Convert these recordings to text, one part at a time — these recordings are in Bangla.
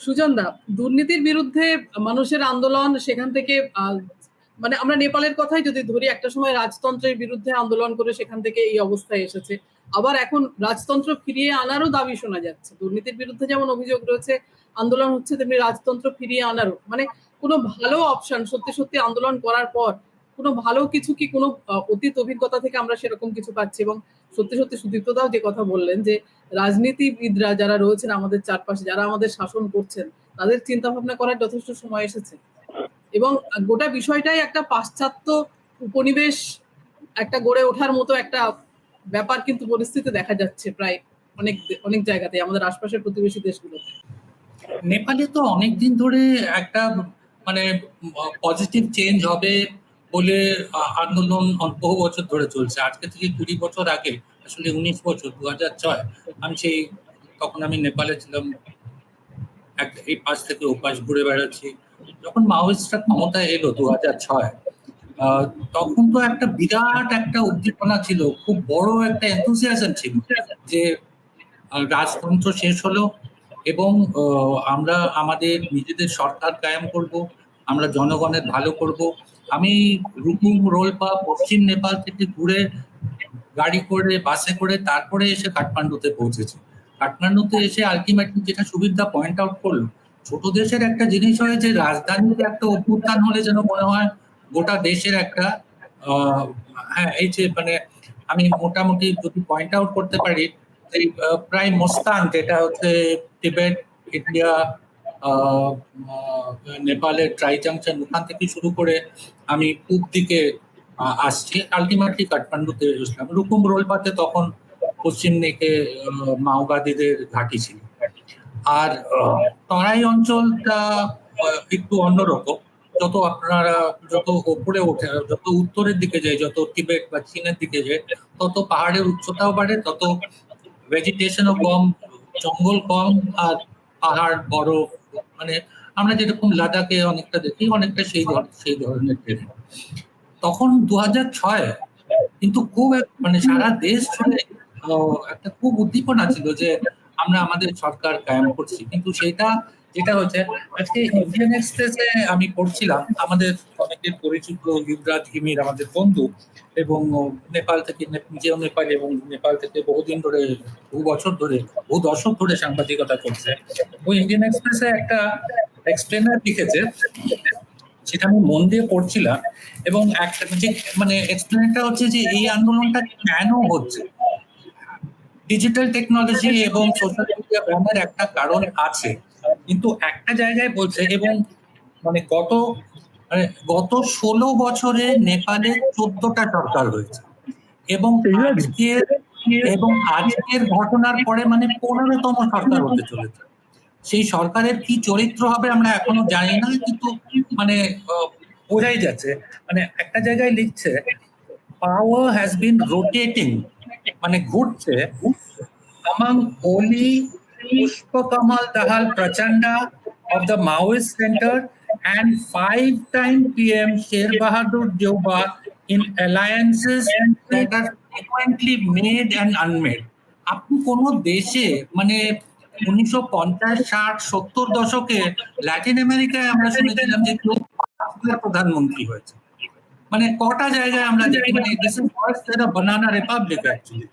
সুজন দা, দুর্নীতির বিরুদ্ধে মানুষের আন্দোলন সেখান থেকে মানে আমরা নেপালের কথাই যদি ধরি, একটা সময় রাজতন্ত্রের বিরুদ্ধে আন্দোলন করে সেখান থেকে এই অবস্থায় এসেছে। আবার এখন রাজতন্ত্র ফিরিয়ে আনারও দাবি শোনা যাচ্ছে। দুর্নীতির বিরুদ্ধে যেমন অভিযোগ রয়েছে, আন্দোলন হচ্ছে, তেমনি রাজতন্ত্র ফিরিয়ে আনারও। মানে কোনো ভালো অপশন সত্যি সত্যি আন্দোলন করার পর কোনো ভালো কিছু কি কোনো অতীত অভিজ্ঞতা থেকে আমরা সেরকম কিছু পাচ্ছি? এবং সত্যি সত্যি সুদীপ্তদাও যে কথা বললেন যে রাজনীতিবিদরা যারা রয়েছেন আমাদের চারপাশে, যারা আমাদের শাসন করছেন, তাদের চিন্তা ভাবনা করার যথেষ্ট সময় এসেছে। এবং গোটা বিষয়টাই একটা পাশ্চাত্য উপনিবেশ একটা গড়ে ওঠার মতো একটা ব্যাপার কিন্তু পরিস্থিতি দেখা যাচ্ছে প্রায় অনেক অনেক জায়গাতে, আমাদের আশপাশের প্রতিবেশী দেশগুলোতে। নেপালে তো অনেকদিন ধরে একটা মানে পজিটিভ চেঞ্জ হবে বলে আন্দোলন বহু বছর ধরে চলছে। আজকে থেকে 20 বছর আগে, আসলে 19 বছর, 2006 আমি তখন আমি নেপালে ছিলাম, এই পাশ থেকে ও পাশ ঘুরে বেড়াচ্ছি। যখন মাওয়িস্টরা ক্ষমতায় এলো 2006, তখন তো একটা বিরাট একটা উদ্দীপনা ছিল, খুব বড় একটা এনথুসিয়াজম ছিল যে রাজতন্ত্র শেষ হলো এবং আমরা আমাদের নিজেদের সরকার কায়েম করব, আমরা জনগণের ভালো করব। আমি রুকুম, রোলপা, পশ্চিম নেপাল থেকে ঘুরে গাড়ি করে, বাসে করে তারপরে এসে কাঠমান্ডুতে পৌঁছেছি। কাঠমান্ডুতে এসে আলটিমেটলি যেটা সুবিধা পয়েন্ট আউট করলো, ছোট দেশের একটা জিনিস হয় যে রাজধানীতে একটা অভ্যুত্থান হলে যেন মনে হয় গোটা দেশের একটা হ্যাঁ, এই যে মানে আমি মোটামুটি যদি পয়েন্ট আউট করতে পারি, প্রায় মোস্তান, যেটা হচ্ছে টিবেট, ইন্ডিয়া, নেপালের ট্রাই জাংশন, ওখান থেকে শুরু করে আমি পূব দিকে আসছি, আলটিমেটলি কাঠমান্ডুতে এসলাম। রুকুম, রোলপাতে তখন পশ্চিম দিকে মাওবাদীদের ঘাঁটি ছিল। আর তরাই অঞ্চলটা একটু অন্যরকম। যত উপরে ওঠে, যত উত্তরের দিকে যায়, যত টিবেট বা চীনের দিকে যায়, তত পাহাড়ের উচ্চতাও বাড়ে, তত ভেজিটেশনও কম, জঙ্গল কম, আর পাহাড় বরফ, মানে আমরা যেরকম লাদাখে অনেকটা দেখি, অনেকটা সেই ধরনের ট্রেন। তখন 2006 কিন্তু খুব মানে সারা দেশ জুড়ে একটা খুব উদ্দীপনা ছিল যে আমরা আমাদের সরকার কায়েম করছি। কিন্তু যেটা হচ্ছে, আজকে ইন্ডিয়ান এক্সপ্রেসে আমি পড়ছিলাম, আমাদের অনেকের পরিচিত যুবরাজ হিমির, আমাদের বন্ধু, এবং নেপাল থেকে, নিজেও নেপাল, এবং নেপাল থেকে বহুদিন ধরে, বহু দশক ধরে সাংবাদিকতা করছে। ওই ইন্ডিয়ান এক্সপ্রেসে একটা এক্সপ্লেনার লিখেছে, সেটা আমি মন দিয়ে পড়ছিলাম, এবং একটা মানে এক্সপ্লেনারটা হচ্ছে যে এই আন্দোলনটা কেন হচ্ছে। ডিজিটাল টেকনোলজি এবং সোশ্যাল মিডিয়া ব্যানের একটা কারণ আছে, কিন্তু একটা জায়গায় বলছে, এবং মানে গত 16 বছরে নেপালে 14টা সরকার হয়েছে, এবং আজকের ঘটনার পরে মানে 15তম সরকার হতে চলেছে। সেই সরকারের কি চরিত্র হবে আমরা এখনো জানি না, কিন্তু মানে বোঝাই যাচ্ছে। মানে একটা জায়গায় লিখছে, পাওয়ার হ্যাজ বিন রোটেটিং, মানে ঘুরছে, among Oli Pushpakamal Dahal Prachanda of the Maoist Center and 5-time PM Sher Bahadur Deuba in alliances that are frequently made and unmade. আপনি কোন দেশে মানে 1950, 60, 70 দশকে ল্যাটিন আমেরিকায় আমরা শুনেছিলাম যে কেউ প্রধানমন্ত্রী হয়েছে, মানে কটা জায়গায় আমরা দেখি, মানে this is first banana republic actually.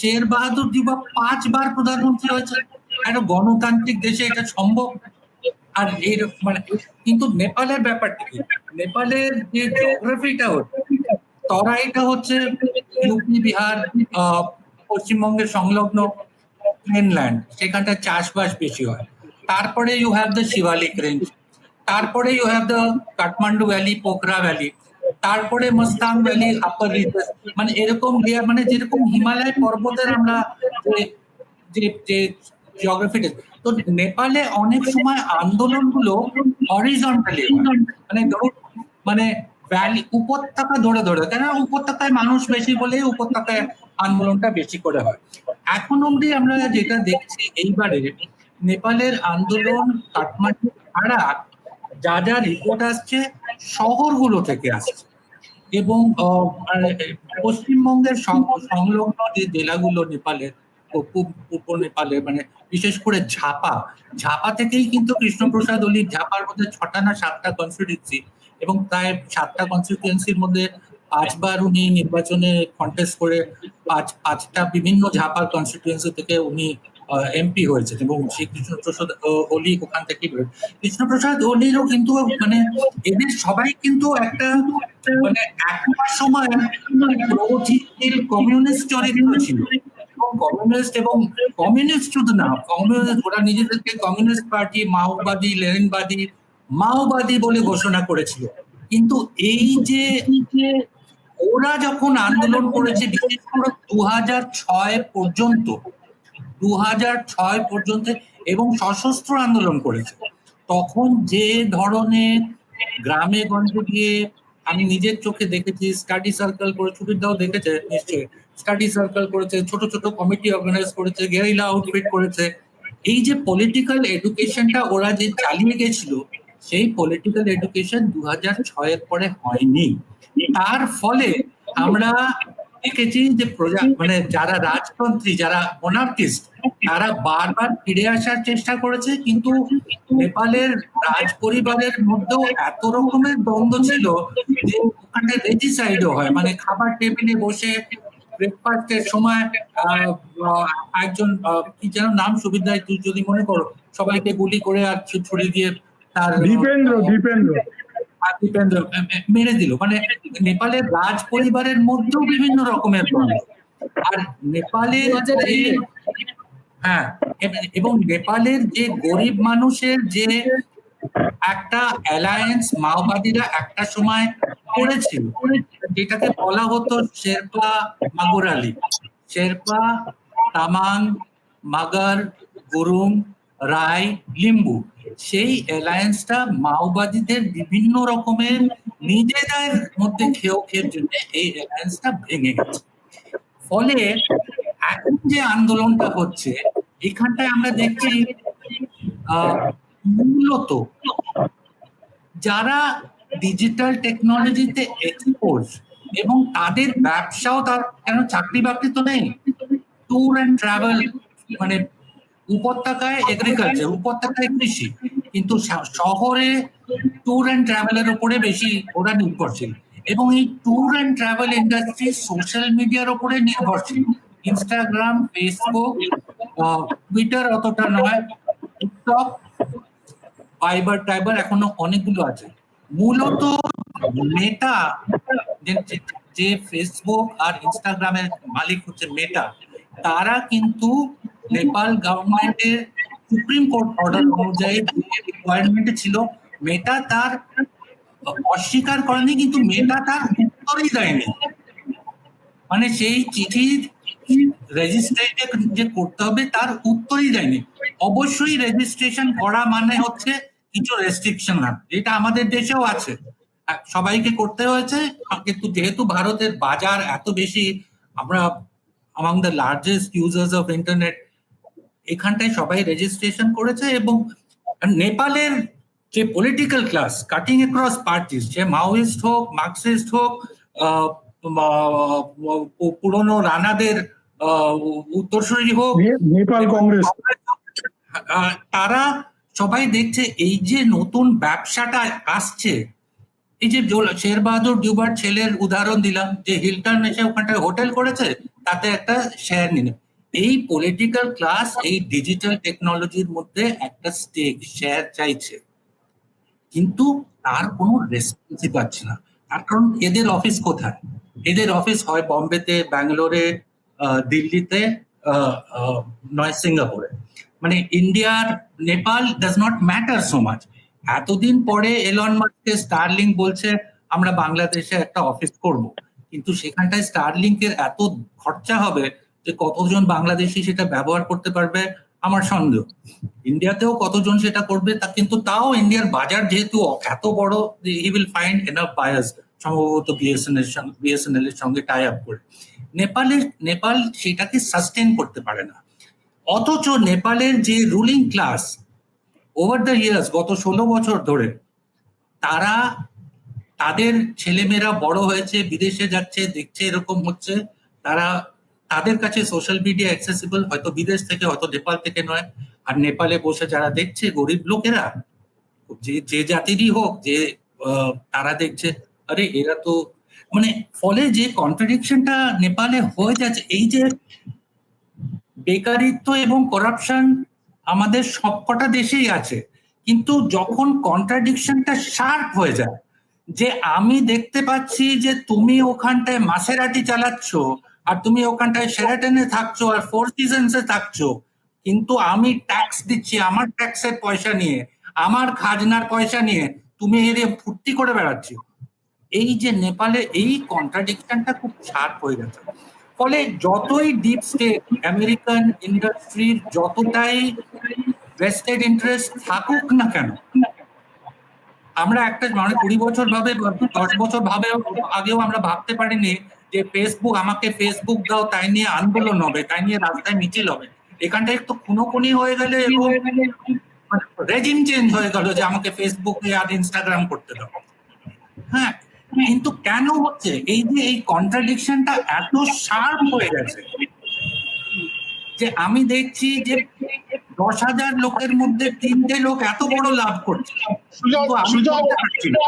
Sher Bahadur Deuba 5 বার প্রধানমন্ত্রী হয়েছে, একটা গণতান্ত্রিক দেশে এটা সম্ভব? আর এর মানে, কিন্তু নেপালের ব্যাপারটা কি, নেপালের যে জিওগ্রাফিটা হচ্ছে, তরাইটা হচ্ছে ইউপি, বিহার, পশ্চিমবঙ্গের সংলগ্ন প্লেনল্যান্ড, সেখানটা চাষবাস বেশি হয়। তারপরে you have the Shivalik range, তারপরে you have the Kathmandu valley, Pokhara valley, তারপরে মস্তাং ভ্যালি, আপার রিজেস, মানে এরকম লেয়ার, মানে যেরকম হিমালয় পর্বতের আমরা যে জিওগ্রাফিটা। তো নেপালে অনেক সময় আন্দোলনগুলো হরিজন্টালি, মানে ধরুন মানে ভ্যালি, উপত্যকা ধরে ধরে, কেন উপত্যকায় মানুষ বেশি বলেই উপত্যকায় আন্দোলনটা বেশি করে হয়। এখন অবধি আমরা যেটা দেখছি এইবারে নেপালের আন্দোলন, কাঠমান্ডু ছাড়া যা রিপোর্ট আসছে শহরগুলো থেকে আসছে, এবং পশ্চিমবঙ্গের সংলগ্ন যে জেলাগুলো নেপালের, পূর্ব নেপালে, মানে বিশেষ করে ঝাপা থেকেই কিন্তু কৃষ্ণপ্রসাদ ওলি, ঝাপার মধ্যে 6টা না 7টা কনস্টিটিউয়েন্সি, এবং প্রায় 7টা কনস্টিটিউয়েন্সির মধ্যে 5বার উনি নির্বাচনে কন্টেস্ট করে পাঁচটা বিভিন্ন ঝাপার কনস্টিটিউয়েন্সি থেকে উনি এমপি হয়েছেন, এবং সেই কৃষ্ণপ্রসাদ ওলি ওখান থেকে কৃষ্ণপ্রসাদ ওলিরও কিন্তু মানে এদের সবাই কিন্তু একটা মানে একটা সময় প্রগতিশীল কমিউনিস্ট চরিত্র ছিল, এবং কমিউনিস্ট শুধু না, কমিউনিস্ট ওরা নিজেদেরকে কমিউনিস্ট পার্টি, মাওবাদী বলে ঘোষণা করেছিল। কিন্তু এই যে ওরা যখন আন্দোলন করেছে, বিশেষ করে 2006 পর্যন্ত এবং সশস্ত্র আন্দোলন করেছে, তখন যে ধরনের গ্রামে গঞ্জে গিয়ে আমি নিজের চোখে দেখেছি, স্টাডি সার্কেল করে, ছুটিরদাও দেখেছে নিশ্চয়ই, স্টাডি সার্কেল করেছে, ছোট ছোট কমিটি অর্গানাইজ করেছে, গেরিলা আউটফিট করেছে। এই যে পলিটিক্যাল এডুকেশনটা ওরা যে চালিয়ে গেছিল, সেই পলিটিক্যাল এডুকেশন 2006-এর পরে হয়নি। তার ফলে আমরা দেখেছি যে মানে যারা রাজতন্ত্রী, যারা মোনার্কিস্ট, তারা বারবার ফিরে আসার চেষ্টা করেছে, কিন্তু নেপালের রাজ পরিবারের মধ্যেও এত রকমের দ্বন্দ্ব ছিল যে ওখানে রেজিসাইডও হয়, মানে খাবার টেবিলে বসে ব্রেকফাস্টের সময় একজন কি যেন নাম, সুবিধা তুই যদি মনে করো, সবাইকে গুলি করে আর ছুরি দিয়ে তার দীপেন্দ্র মেরে দিল। মানে নেপালের রাজ পরিবারের মধ্যেও বিভিন্ন রকমের দ্বন্দ্ব। আর নেপালের হ্যাঁ, এবং নেপালের যে গরিব মানুষের যে একটা অ্যালায়েন্স মাওবাদীরা একটা সময় করেছিল, যেটাকে বলা হতো শেরপা মাগুরালি, শেরপা, তামাং, মাগার, গুরুং, রায়, লিম্বু। সেই অ্যালায়েন্সটা মাওবাদীদের বিভিন্ন রকমের নিজেদের মধ্যে খেয়ের জন্য এই অ্যালায়েন্সটা ভেঙে গেছে। ফলে এখন যে আন্দোলনটা হচ্ছে, এখানটায় আমরা দেখছি মূলত যারা ডিজিটাল টেকনোলজিতে এক্সপোজ, এবং তাদের ব্যবসাও, তার কেন চাকরি বাকরি তো নেই, ট্যুর অ্যান্ড ট্রাভেল, মানে উপত্যকায় এগ্রিকালচার, উপত্যকায় কৃষি, কিন্তু শহরে ট্যুর অ্যান্ড ট্রাভেলের উপরে বেশি ওরা নির্ভরশীল, এবং এই tour and travel industry social মিডিয়ার উপরে নির্ভরশীল। ইনস্টাগ্রাম, ফেসবুক, টুইটার অতটা নয়, টিকটক, ফাইবার টাইবার এখনো অনেকগুলো আছে। মূলত মেটা, যে ফেসবুক আর ইনস্টাগ্রামের মালিক হচ্ছে মেটা, তারা কিন্তু নেপাল গভর্নমেন্টের সুপ্রিম কোর্ট অর্ডার অনুযায়ী যে রিকোয়ারমেন্টে ছিল, মেটা তার অস্বীকার করেনি, কিন্তু মেটা তার উত্তরই দেয়নি। মানে সেই চিঠির রেজিস্ট্রেশন যে করতে হবে তার উত্তরই দেয়নি। অবশ্যই রেজিস্ট্রেশন করা মানে হচ্ছে কিছু রেস্ট্রিকশন, যেটা আমাদের দেশেও আছে, সবাইকে করতে হয়েছে, কিন্তু যেহেতু ভারতের বাজার এত বেশি, আমরা among the largest users of internet, এখানটায় সবাই রেজিস্ট্রেশন করেছে। এবং নেপালের যে political class cutting across parties, যে মাওয়িস্ট হোক, মার্কসিস্ট হোক, পুরনো রানাদের উত্তরসূরি হোক, নেপাল কংগ্রেস, তারা সবাই দেখছে এই যে নতুন ব্যবসাটা আসছে, এই যে শের বাহাদুর ডিউবার ছেলের উদাহরণ দিলাম, যে হিলটন এসে ওখানটায় হোটেল করেছে, তাতে একটা শেয়ার নিলেন। এই পলিটিক্যাল ক্লাস এই ডিজিটাল টেকনোলজির মধ্যে একটা স্টেক শেয়ার চাইছে, কিন্তু তার কোনো রেসপন্সই পাচ্ছে না। তার কারণ এদের অফিস কোথায়? এদের অফিস হয় বম্বেতে, ব্যাঙ্গালোরে, দিল্লিতে, নয় সিঙ্গাপুরে। মানে ইন্ডিয়ার, Nepal does not matter so much. এতদিন পরে এলন মাস্কের স্টারলিংক বলছে আমরা বাংলাদেশে একটা অফিস করব, কিন্তু সেখানটায় স্টারলিংকের এত খরচা হবে যে কতজন বাংলাদেশি সেটা ব্যবহার করতে পারবে আমার সন্দেহ। ইন্ডিয়াতেও কতজন সেটা করবে তা, কিন্তু তাও ইন্ডিয়ার বাজার যেহেতু এত বড়, he will find enough buyers, সম্ভবত বিএসএনএল এর সঙ্গে টাই আপ করে। নেপাল সেটাকে সাস্টেন করতে পারে না। অথচ নেপালের যে ruling class over the years, গত 16 বছর ধরে, তারা তাদের ছেলেমেয়েরা বড় হয়েছে, বিদেশে যাচ্ছে, দেখছে এরকম হচ্ছে, তাদের কাছে সোশ্যাল মিডিয়া অ্যাক্সেসিবল, হয়তো বিদেশ থেকে, হয়তো নেপাল থেকে নয়। আর নেপালে বসে যারা দেখছে, গরিব লোকেরা, যে যে জাতিরই হোক, যে তারা দেখছে আরে এরা তো মানে, ফলে যে কন্ট্রাডিকশনটা নেপালে হয়ে যাচ্ছে, এই যে বেকারিত্ব এবং করাপশন আমাদের সবকটা দেশেই আছে, কিন্তু যখন কন্ট্রাডিকশনটা শার্প হয়ে যায়, যে আমি দেখতে পাচ্ছি যে তুমি ওখানটায় মাসেরাটি চালাচ্ছ, আর তুমি ওখানটায় শেরাটনে থাকছো, আর ফোর সিজনসে থাকছো, কিন্তু আমি ট্যাক্স দিচ্ছি, আমার ট্যাক্সের পয়সা নিয়ে, আমার খাজনার পয়সা নিয়ে, তুমি এর ফুর্তি করে বেড়াচ্ছি। এই যে নেপালে এই কন্ট্রাডিকশনটা খুব শার্প হয়ে গেছে। ফলে যতই ডিপ স্টেট, আমেরিকান ইন্ডাস্ট্রির যতটাই ভেস্টেড ইন্টারেস্ট থাকুক না কেন, আমরা একটা মানে 20 বছর ভাবে, 10 বছর ভাবে আগেও আমরা ভাবতে পারিনি যে ফেসবুক, আমাকে ফেসবুক দাও, তাই নিয়ে আন্দোলন হবে, তাই নিয়ে রাস্তায় মিছিল হবে। এখানটা একটু খুনোখুনি হয়ে গেলে এবং রেজিম চেঞ্জ হয়ে গেল যে আমাকে ফেসবুকে আর ইনস্টাগ্রাম করতে দাও। হ্যাঁ, কিন্তু কেন হচ্ছে এই যে এই কন্ট্রাডিকশনটা এত শার্প হয়ে গেছে, যে আমি দেখছি যে 10,000 লোকের মধ্যে 3টে লোক এত বড় লাভ করছে, কিন্তু আমি বলতে পারছি না।